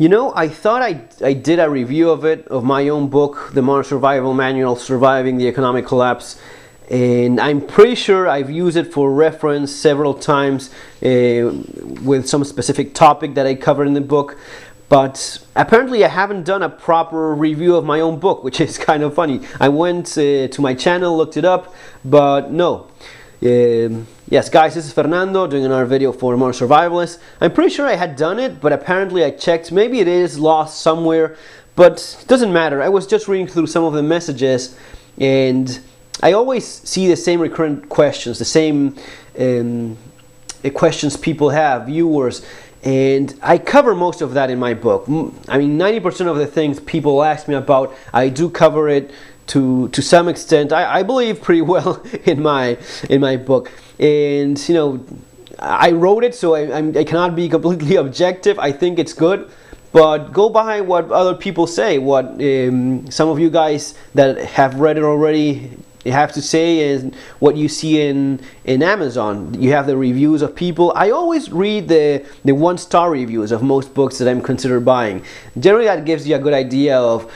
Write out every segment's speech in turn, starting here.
You know, I thought I did a review of it, of my own book, The Modern Survival Manual, Surviving the Economic Collapse. And I'm pretty sure I've used it for reference several times with some specific topic that I covered in the book. But apparently I haven't done a proper review of my own book, which is kind of funny. I went to my channel, looked it up, but no. Yes, guys, this is Fernando doing another video for Modern Survivalists. I'm pretty sure I had done it, but apparently I checked. Maybe it is lost somewhere, but it doesn't matter. I was just reading through some of the messages, and I always see the same recurrent questions, the same questions people have, viewers, and I cover most of that in my book. I mean, 90% of the things people ask me about, I do cover it to some extent. I believe pretty well in my book, and you know, I wrote it, so I cannot be completely objective. I think it's good, but go by what other people say, what some of you guys that have read it already have to say, and what you see in Amazon. You have the reviews of people. I always read the 1-star reviews of most books that I'm considered buying. Generally that gives you a good idea of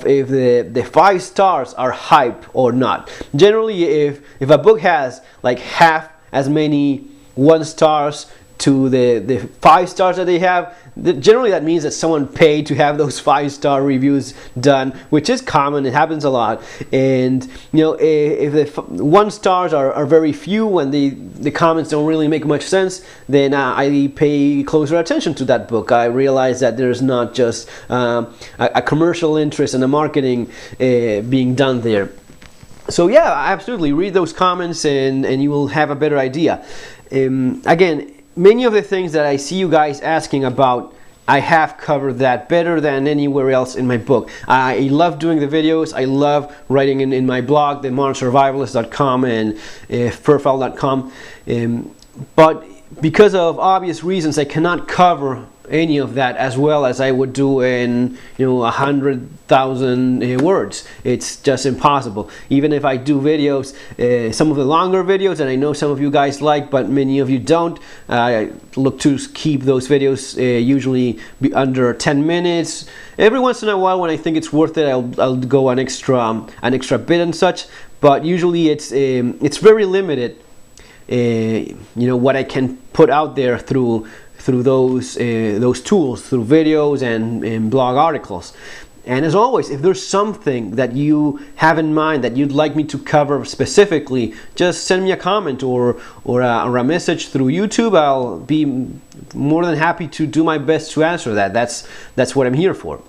if the 5 stars are hype or not. Generally if a book has like half as many 1 stars to the 5 stars that they have, generally that means that someone paid to have those 5-star reviews done, which is common. It happens a lot. And you know, if the 1 stars are very few and the comments don't really make much sense, then I pay closer attention to that book. I realize that there's not just a commercial interest and a marketing being done there. So yeah, absolutely read those comments and you will have a better idea. Again, many of the things that I see you guys asking about, I have covered that better than anywhere else in my book. I love doing the videos. I love writing in my blog, themodernsurvivalist.com and furfile.com. But because of obvious reasons, I cannot cover any of that as well as I would do in 100,000 words. It's just impossible. Even if I do videos, some of the longer videos that I know some of you guys like, but many of you don't, I look to keep those videos usually be under 10 minutes. Every once in a while, when I think it's worth it, I'll go an extra bit and such. But usually it's very limited. What I can put out there through those tools, through videos and blog articles. And as always, if there's something that you have in mind that you'd like me to cover specifically, just send me a comment or a message through YouTube. I'll be more than happy to do my best to answer that. That's what I'm here for.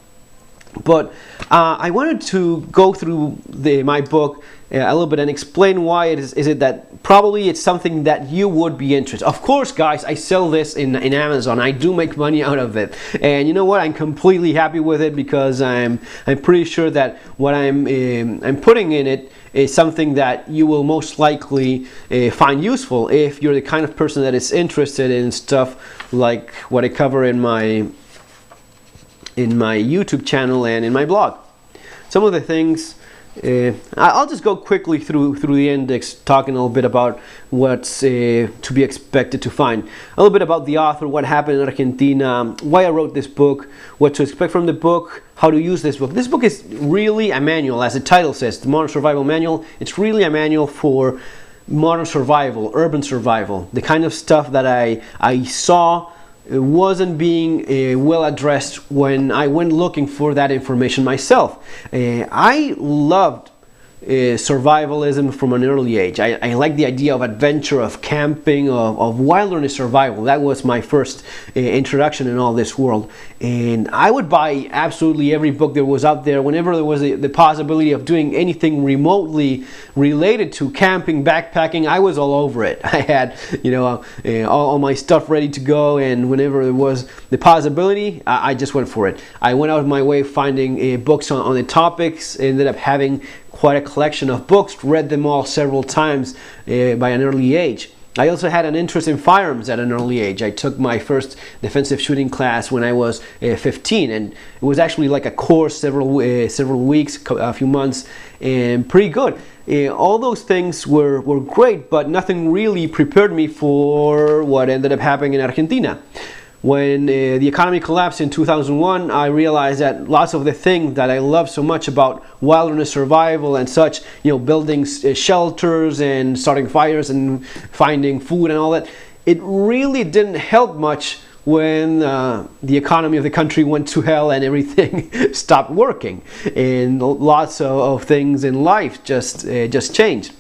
But I wanted to go through my book a little bit and explain why is it that probably it's something that you would be interested. Of course, guys, I sell this in Amazon. I do make money out of it, and you know what? I'm completely happy with it because I'm pretty sure that what I'm putting in it is something that you will most likely find useful if you're the kind of person that is interested in stuff like what I cover in my YouTube channel and in my blog. Some of the things, I'll just go quickly through the index, talking a little bit about what's to be expected to find. A little bit about the author, what happened in Argentina, why I wrote this book, what to expect from the book, how to use this book. This book is really a manual, as the title says, the Modern Survival Manual. It's really a manual for modern survival, urban survival, the kind of stuff that I saw wasn't being well addressed when I went looking for that information myself. I loved survivalism from an early age. I like the idea of adventure, of camping, of wilderness survival. That was my first introduction in all this world. And I would buy absolutely every book there was out there whenever there was the possibility of doing anything remotely related to camping, backpacking. I was all over it. I had all my stuff ready to go, and whenever there was the possibility, I just went for it. I went out of my way finding books on the topics, ended up having quite a collection of books, read them all several times by an early age. I also had an interest in firearms at an early age. I took my first defensive shooting class when I was 15, and it was actually like a course, several weeks, a few months, and pretty good. All those things were great, but nothing really prepared me for what ended up happening in Argentina. when the economy collapsed in 2001, I realized that lots of the things that I love so much about wilderness survival and such, building shelters and starting fires and finding food and all that, it really didn't help much when the economy of the country went to hell and everything stopped working, and lots of things in life just changed.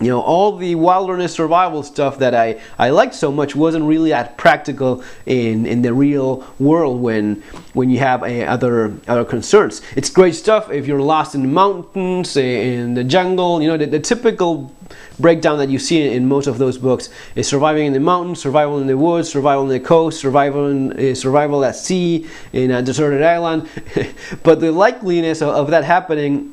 All the wilderness survival stuff that I liked so much wasn't really that practical in the real world when you have other concerns. It's great stuff if you're lost in the mountains, in the jungle. The typical breakdown that you see in most of those books is surviving in the mountains, survival in the woods, survival on the coast, survival at sea, in a deserted island. But the likeliness of that happening,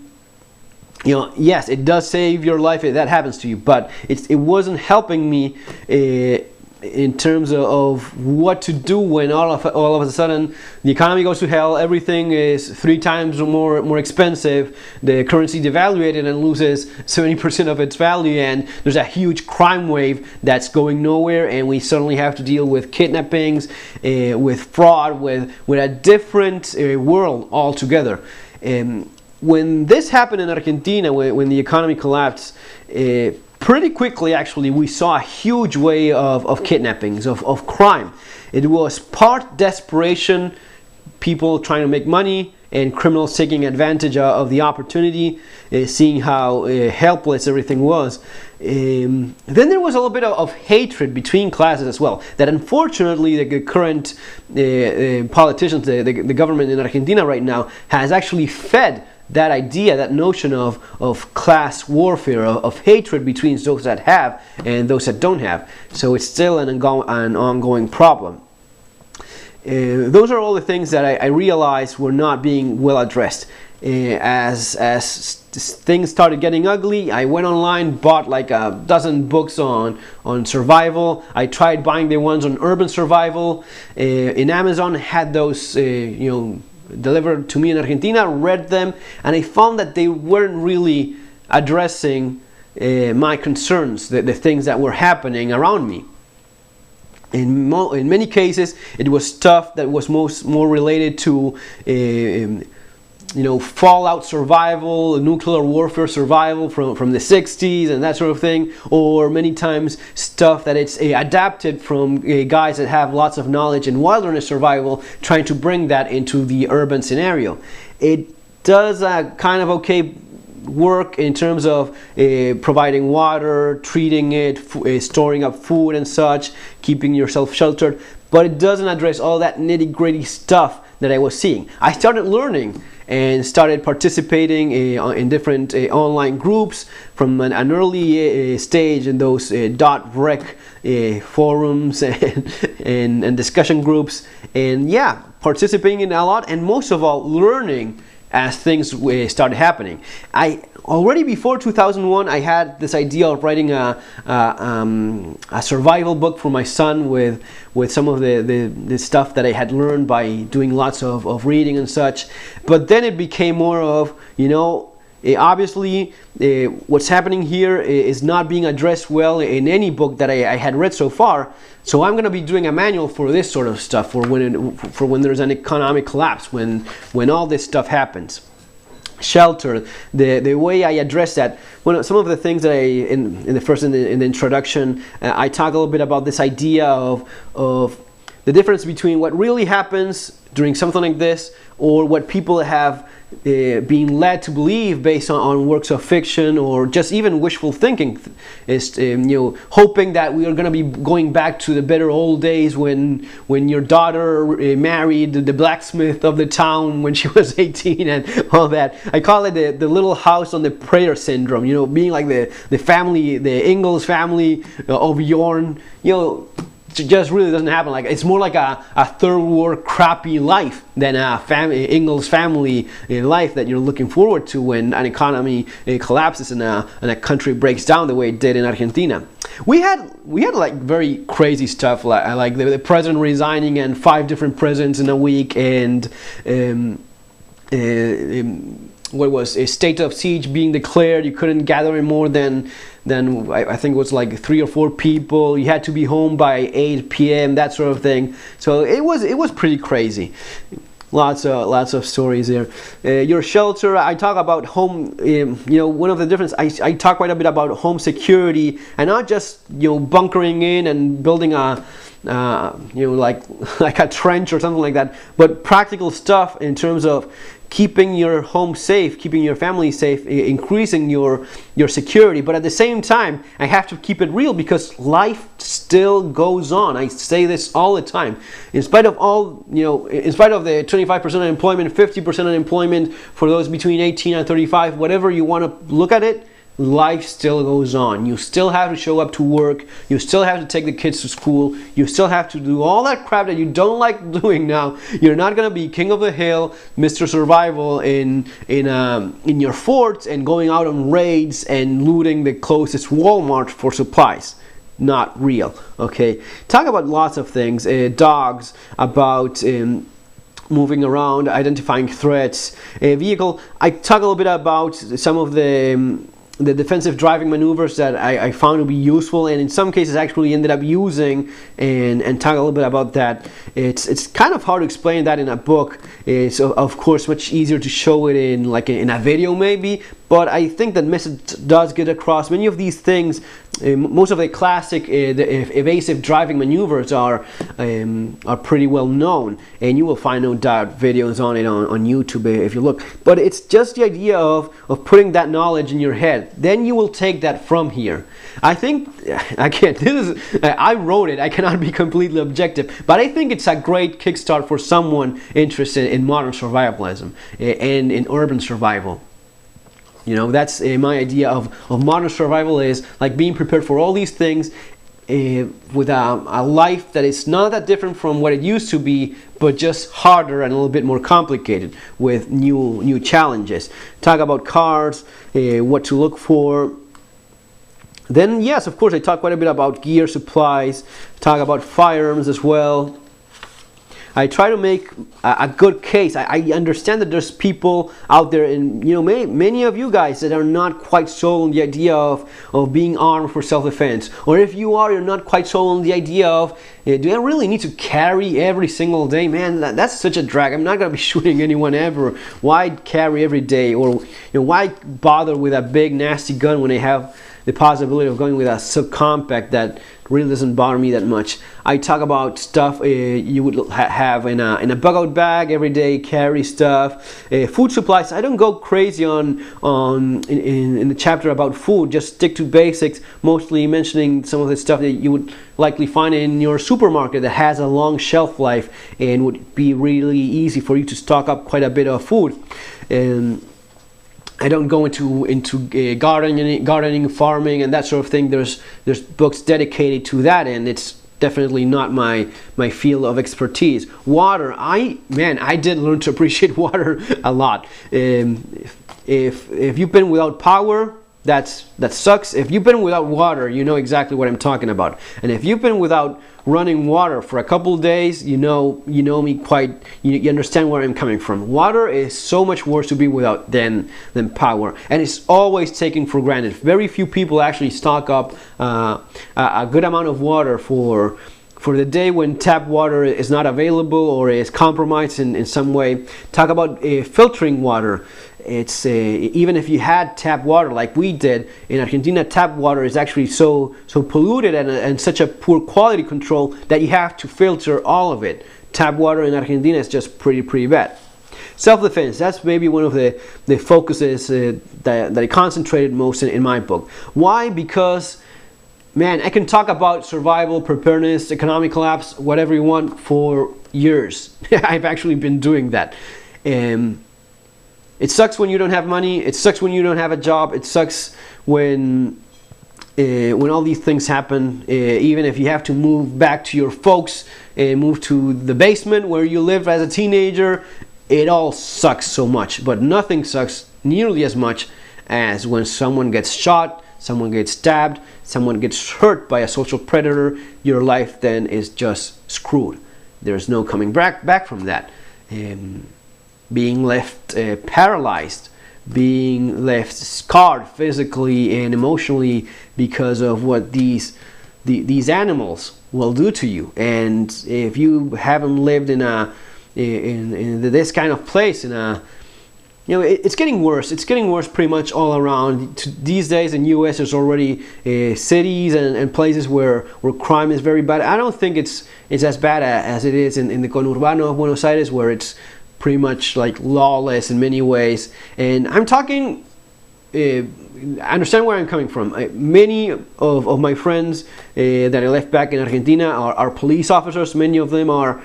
yes, it does save your life if that happens to you, but it wasn't helping me in terms of what to do when all of a sudden the economy goes to hell, everything is 3 times more expensive, the currency devaluated and loses 70% of its value, and there's a huge crime wave that's going nowhere, and we suddenly have to deal with kidnappings, with fraud, with a different world altogether. When this happened in Argentina, when the economy collapsed, pretty quickly actually we saw a huge wave of kidnappings, of crime. It was part desperation, people trying to make money, and criminals taking advantage of the opportunity, seeing how helpless everything was. Then there was a little bit of hatred between classes as well, that unfortunately the current politicians, the government in Argentina right now, has actually fed that idea, that notion of class warfare, of hatred between those that have and those that don't have. So it's still an ongoing problem. Those are all the things that I realized were not being well addressed. As things started getting ugly, I went online, bought like a dozen books on survival. I tried buying the ones on urban survival. In Amazon, had those delivered to me in Argentina, read them, and I found that they weren't really addressing my concerns, the things that were happening around me. In many cases, it was stuff that was more related to fallout survival, nuclear warfare survival from the 60s and that sort of thing, or many times stuff that it's adapted from guys that have lots of knowledge in wilderness survival, trying to bring that into the urban scenario. It does a kind of okay work in terms of providing water, treating it, storing up food and such, keeping yourself sheltered, but it doesn't address all that nitty-gritty stuff that I was seeing. I started learning and started participating in different online groups from an early stage in those .rec forums and discussion groups, and participating in a lot, and most of all learning as things started happening. Already before 2001, I had this idea of writing a survival book for my son with some of the stuff that I had learned by doing lots of reading and such. But then it became more of, obviously what's happening here is not being addressed well in any book that I had read so far. So I'm going to be doing a manual for this sort of stuff, for when there's an economic collapse, when all this stuff happens. Shelter, the way I address that. Some of the things that in the introduction, I talk a little bit about this idea of the difference between what really happens during something like this, or what people have being led to believe based on works of fiction, or just even wishful thinking, is hoping that we are going to be going back to the better old days when your daughter married the blacksmith of the town when she was 18 and all that. I call it the little house on the prairie syndrome, being like the family, the Ingalls family of Yorn, it just really doesn't happen. Like, it's more like a third world crappy life than a Ingalls family life that you're looking forward to when an economy collapses and a country breaks down the way it did in Argentina. We had like very crazy stuff, like the president resigning and 5 different presidents in a week, and what was a state of siege being declared. You couldn't gather in more than I think it was like 3 or 4 people. You had to be home by 8 p.m. that sort of thing. So it was pretty crazy. Lots of stories there. Your shelter. I talk about home. One of the difference. I talk quite a bit about home security, and not just bunkering in and building a like a trench or something like that, but practical stuff in terms of keeping your home safe, keeping your family safe, increasing your security. But at the same time, I have to keep it real, because life still goes on. I say this all the time. In spite of in spite of the 25% unemployment, 50% unemployment for those between 18 and 35, whatever you want to look at it, life still goes on. You still have to show up to work. You still have to take the kids to school. You still have to do all that crap that you don't like doing now. You're not gonna be king of the hill, Mr. Survival in your forts and going out on raids and looting the closest Walmart for supplies. Not real. Okay. Talk about lots of things. Dogs. About moving around, identifying threats. Vehicle. I talk a little bit about some of the defensive driving maneuvers that I found to be useful, and in some cases actually ended up using, and talk a little bit about that. It's kind of hard to explain that in a book. It's of course much easier to show it in a video maybe, but I think that message does get across. Many of these things, most of the classic the evasive driving maneuvers are pretty well known, and you will find no doubt videos on it on YouTube if you look. But it's just the idea of putting that knowledge in your head. Then you will take that from here. I think, again, I wrote it. I cannot be completely objective, but I think it's a great kickstart for someone interested in modern survivalism and in urban survival. That's my idea of modern survival, is like being prepared for all these things with a life that is not that different from what it used to be, but just harder and a little bit more complicated with new challenges. Talk about cars, what to look for. Then, yes, of course, I talk quite a bit about gear, supplies, talk about firearms as well. I try to make a good case. I understand that there's people out there, and many of you guys that are not quite sold on the idea of being armed for self-defense. Or if you are, you're not quite sold on the idea of, do I really need to carry every single day? Man, that's such a drag. I'm not going to be shooting anyone ever. Why carry every day? Or why bother with a big nasty gun when I have the possibility of going with a subcompact that really doesn't bother me that much? I talk about stuff you would have in a bug-out bag every day, carry stuff. Food supplies, I don't go crazy in the chapter about food, just stick to basics, mostly mentioning some of the stuff that you would likely find in your supermarket that has a long shelf life and would be really easy for you to stock up quite a bit of food. I don't go into gardening, farming, and that sort of thing. There's books dedicated to that, and it's definitely not my field of expertise. Water, I did learn to appreciate water a lot. If you've been without power, that sucks. If you've been without water, you know exactly what I'm talking about. And if you've been without running water for a couple of days, you know me quite. You understand where I'm coming from. Water is so much worse to be without than power, and it's always taken for granted. Very few people actually stock up a good amount of water for the day when tap water is not available or is compromised in some way. Talk about filtering water. It's even if you had tap water like we did in Argentina, tap water is actually so polluted and such a poor quality control that you have to filter all of it. Tap water in Argentina is just pretty bad. Self-defense, that's maybe one of the focuses that I concentrated most in my book. Why? Because, man, I can talk about survival, preparedness, economic collapse, whatever you want for years. I've actually been doing that. It sucks when you don't have money. It sucks when you don't have a job. It sucks when all these things happen. Even if you have to move back to your folks and move to the basement where you lived as a teenager, it all sucks so much. But nothing sucks nearly as much as when someone gets shot, someone gets stabbed, someone gets hurt by a social predator. Your life then is just screwed. There's no coming back from that. Being left paralyzed being left scarred physically and emotionally because of what these animals will do to you. And if you haven't lived in this kind of place, it's getting worse. It's getting worse pretty much all around. These days in U.S. there's already cities and places where crime is very bad. I don't think it's as bad as it is in the conurbano of Buenos Aires, where it's pretty much like lawless in many ways. And I'm talking, I understand where I'm coming from. Many of my friends that I left back in Argentina are police officers. Many of them are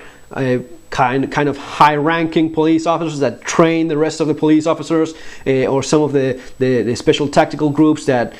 kind of high-ranking police officers that train the rest of the police officers, or some of the special tactical groups that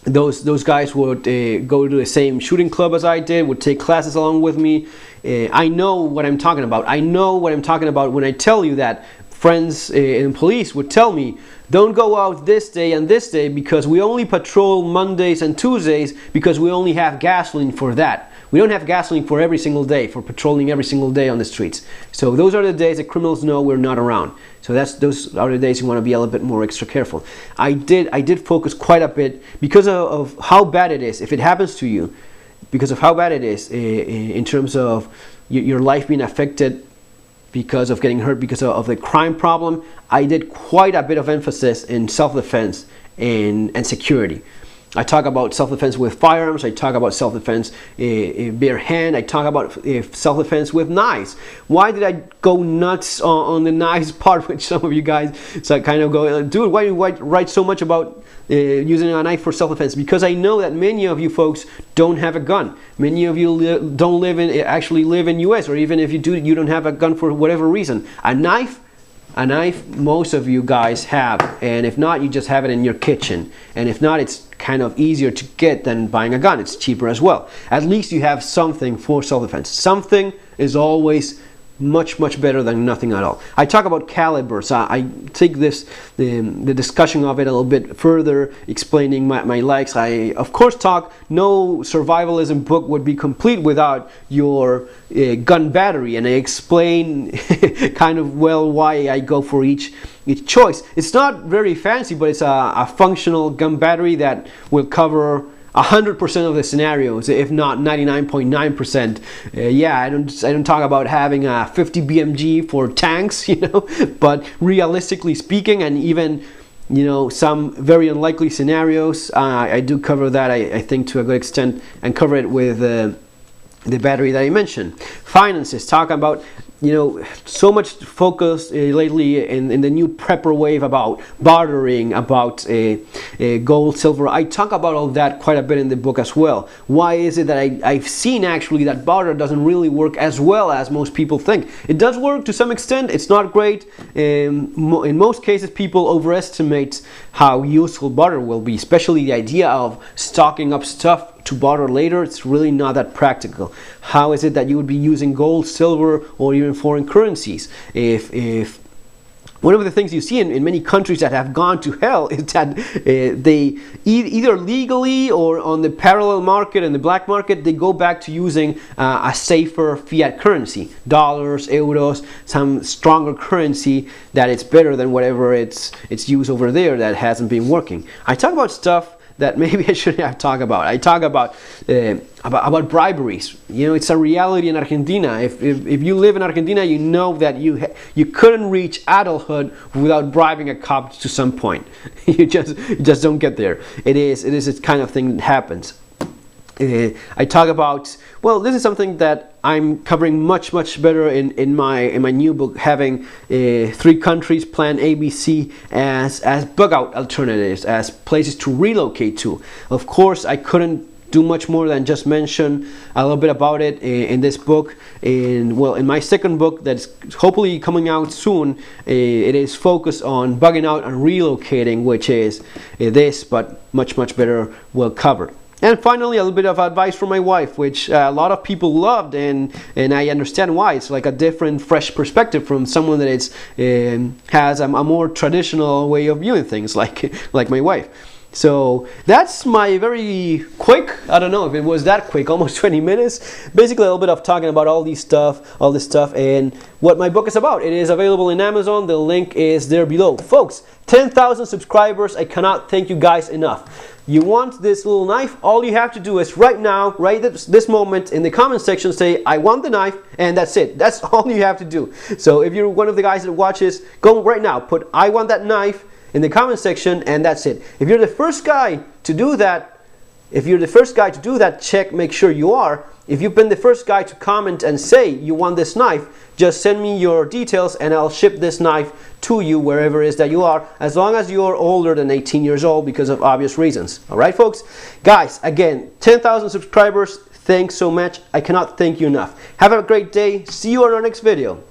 those guys would go to the same shooting club as I did, would take classes along with me. I know what I'm talking about. I know what I'm talking about when I tell you that friends in police would tell me, don't go out this day and this day because we only patrol Mondays and Tuesdays because we only have gasoline for that. We don't have gasoline for every single day, for patrolling every single day on the streets. So those are the days that criminals know we're not around. So those are the days you want to be a little bit more extra careful. I did focus quite a bit because of how bad it is. If it happens to you, because of how bad it is in terms of your life being affected because of getting hurt because of the crime problem, I did quite a bit of emphasis in self-defense and security. I talk about self-defense with firearms. I talk about self-defense bare hand. I talk about self-defense with knives. Why did I go nuts on the knives part, which some of you guys kind of go, dude, why do you write so much about using a knife for self-defense? Because I know that many of you folks don't have a gun. Many of you don't actually live in US, or even if you do, you don't have a gun for whatever reason. A knife, most of you guys have, and if not, you just have it in your kitchen. And if not, it's kind of easier to get than buying a gun. It's cheaper as well. At least you have something for self-defense. Something is always much better than nothing at all. I talk about calibers. I take the discussion of it a little bit further, explaining my likes. I of course talk, no survivalism book would be complete without your gun battery, and I explain kind of why I go for each choice. It's not very fancy, but it's a functional gun battery that will cover 100% of the scenarios, if not 99.9%. Yeah, I don't talk about having a 50 BMG for tanks, but realistically speaking, and even some very unlikely scenarios, I do cover that. I think to a good extent, and cover it with the battery that I mentioned. Finances, talk about so much focus lately in the new prepper wave about bartering, about gold, silver. I talk about all that quite a bit in the book as well. Why is it that I've seen actually that barter doesn't really work as well as most people think? It does work to some extent. It's not great. In most cases, people overestimate how useful barter will be, especially the idea of stocking up stuff to barter later. It's really not that practical. How is it that you would be using gold, silver, or even foreign currencies? If one of the things you see in many countries that have gone to hell is that they either legally or on the parallel market and the black market, they go back to using a safer fiat currency, dollars, euros, some stronger currency that it's better than whatever it's used over there that hasn't been working. I talk about stuff that maybe I shouldn't have talked about. I talk about briberies. It's a reality in Argentina. If you live in Argentina, you know that you couldn't reach adulthood without bribing a cop to some point. you just don't get there. It is this kind of thing that happens. I talk about, well, this is something that I'm covering much better in my new book, having 3 countries, plan ABC, as bug out alternatives, as places to relocate to. Of course, I couldn't do much more than just mention a little bit about it in this book. In my second book that's hopefully coming out soon, it is focused on bugging out and relocating, which is this, but much better, well covered. And finally, a little bit of advice from my wife, which a lot of people loved, and I understand why. It's like a different, fresh perspective from someone that has a more traditional way of viewing things, like my wife. So that's my very quick, I don't know if it was that quick, almost 20 minutes. Basically a little bit of talking about all this stuff and what my book is about. It is available in Amazon. The link is there below. Folks, 10,000 subscribers. I cannot thank you guys enough. You want this little knife? All you have to do is right now, right this moment in the comment section, say, I want the knife, and that's it. That's all you have to do. So if you're one of the guys that watches, go right now, put I want that knife in the comment section, and that's it. If you're the first guy to do that, check, make sure you are. If you've been the first guy to comment and say you want this knife, just send me your details and I'll ship this knife to you wherever it is that you are, as long as you're older than 18 years old because of obvious reasons. Alright folks? Guys, again, 10,000 subscribers, thanks so much. I cannot thank you enough. Have a great day. See you on our next video.